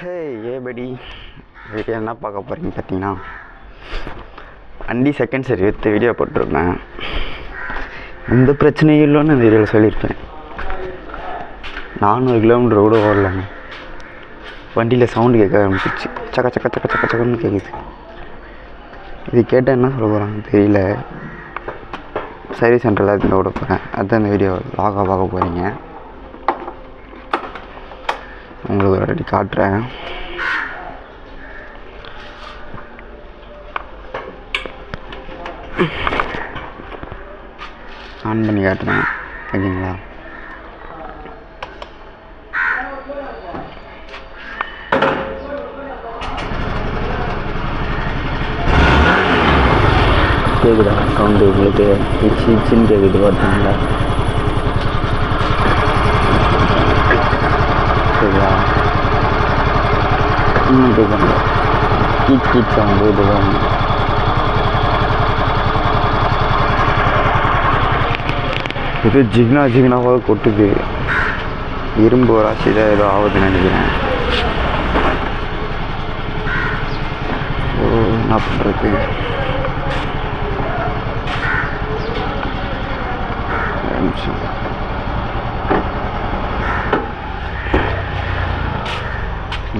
ஹே ஏபடி video என்ன பார்க்க போகிறீங்க பார்த்தீங்கன்னா, வண்டி செகண்ட் சரி எடுத்து வீடியோ போட்டிருக்கேன். எந்த பிரச்சனையும் இல்லைன்னு அந்த வீடியோவில் சொல்லியிருப்பேன். 400 கிலோமீட்டர் கூட ஓடலாங்க. வண்டியில் சவுண்டு கேட்க ஆரம்பிச்சிச்சு. சக்க சக்க சக்க சக்க சக்கன்னு கேட்குது. இது கேட்டால் என்ன சொல்ல போகிறாங்க தெரியல. சர்வீஸ் சென்டரில் அதுக்கு விட போகிறேன். அதுதான் இந்த வீடியோ லாகாக பார்க்க போகிறீங்க. உங்களுக்கு ஒரு வாட்டி காட்டுறேன். ஆன் பண்ணி காட்டுறேன், ஓகேங்களா? கேட்குதா சவுண்டு உங்களுக்கு? இச்சின்னு கேட்குது பார்த்தீங்களா? சரியா? இன்னும் கேட்குறாங்க கீச் சவுண்டு. இதுதான் இது ஜிக்னாவாக கொட்டுது. இரும்பு ராசி தான் ஏதோ ஆகுதுன்னு நினைக்கிறேன். என்ன பண்ணுறது? நிமிஷம்.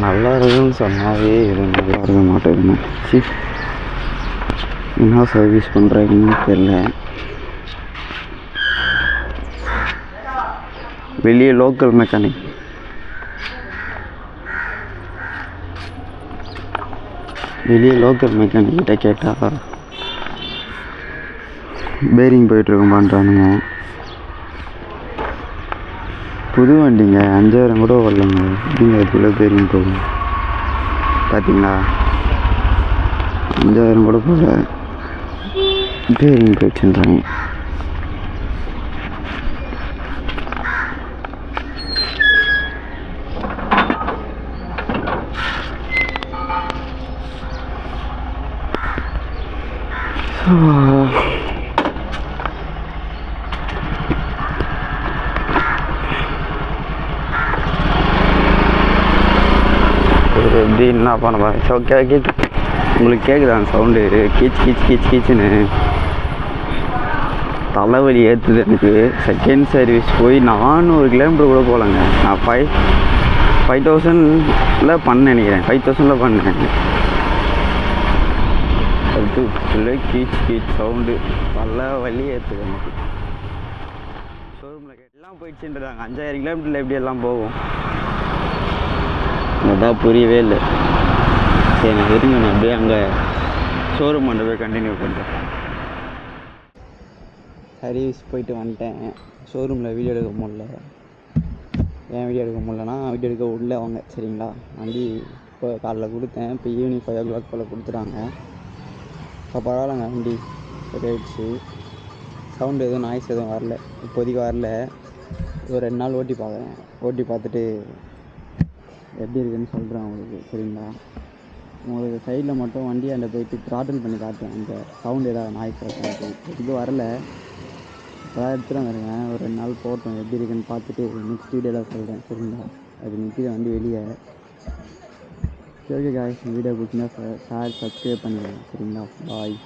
நல்லா இருக்குன்னு சொன்னாவே இது நல்லா இருக்க மாட்டேங்குதுண்ணே. என்ன சர்வீஸ் பண்ணுறாங்கன்னு தெரியல. வெளியே லோக்கல் மெக்கானிக் கிட்ட கேட்டால் பேரிங் போயிட்டுருக்குமான்றானுங்க. புது வண்டிங்க, 5000 கூட வரலங்க. எப்படிங்க அதுக்குள்ளே பேரிங் போகும்? பார்த்தீங்களா, 5000 கூட போகல, பேரிங் போயிடுச்சுன்றாங்க. எப்படி என்ன பண்ண பாருங்க. ஓகே, உங்களுக்கு கேட்குதா அந்த சவுண்டு? கீச்சுன்னு தலைவலி ஏற்றுது எனக்கு. செகண்ட் சர்வீஸ் போய் 400 கிலோமீட்டர் கூட போகலங்க. நான் 5000 பண்ணேன் நினைக்கிறேன். 5000 பண்ணேன். அது ஃபுல்லாக கீச் சவுண்டு நல்லா வலி ஏற்றுது எனக்கு. ஷோரூமில் எல்லாம் போயிடுச்சுன்றாங்க. 5000 கிலோமீட்டரில் எப்படி எல்லாம் போகும்? அதான் புரியவே இல்லை. சரி, நான் இருங்க, நான் அப்படியே அங்கே ஷோரூம் கொண்டு போய் கண்டினியூ பண்ணுறேன். சர்வீஸ் போயிட்டு வந்துட்டேன். ஷோரூமில் வீடியோ எடுக்க முடியல. ஏன் வீடியோ எடுக்க முடியலன்னா, வீடியோ எடுக்க உள்ளே வாங்க, சரிங்களா? வண்டி இப்போ காலைல கொடுத்தேன். இப்போ ஈவினிங் 5 o'clock போல் கொடுத்துட்டாங்க. இப்போ பரவாயில்லைங்க, வண்டி சரியாயிடுச்சு. சவுண்டு எதுவும் நாய்ஸ் எதுவும் வரல, இப்போதைக்கு வரல. ஒரு 2 நாள் ஓட்டி பார்க்குறேன். ஓட்டி பார்த்துட்டு எப்படி இருக்குதுன்னு சொல்கிறேன் உங்களுக்கு, சரிங்களா? உங்களுக்கு சைடில் மட்டும் வண்டியாண்ட போயிட்டு த்ராட்டில் பண்ணி காட்டுறேன். அந்த சவுண்டு ஏதாவது நாய்ஸ் வரேன். இது வரல, இப்போதான் எடுத்துகிட்டு வந்துருக்கேன். ஒரு 2 நாள் போட்டோம், எப்படி இருக்குன்னு பார்த்துட்டு நெக்ஸ்ட் வீடியோவில் சொல்கிறேன், சரிங்களா? அது நிற்கிது வண்டி வெளியே. சரி, ஓகே காய்ஸ், வீடியோ பிடிச்சிருந்தா ஷேர், சப்ஸ்கிரைப் பண்ணிடுங்க, சரிங்களா? பாய்.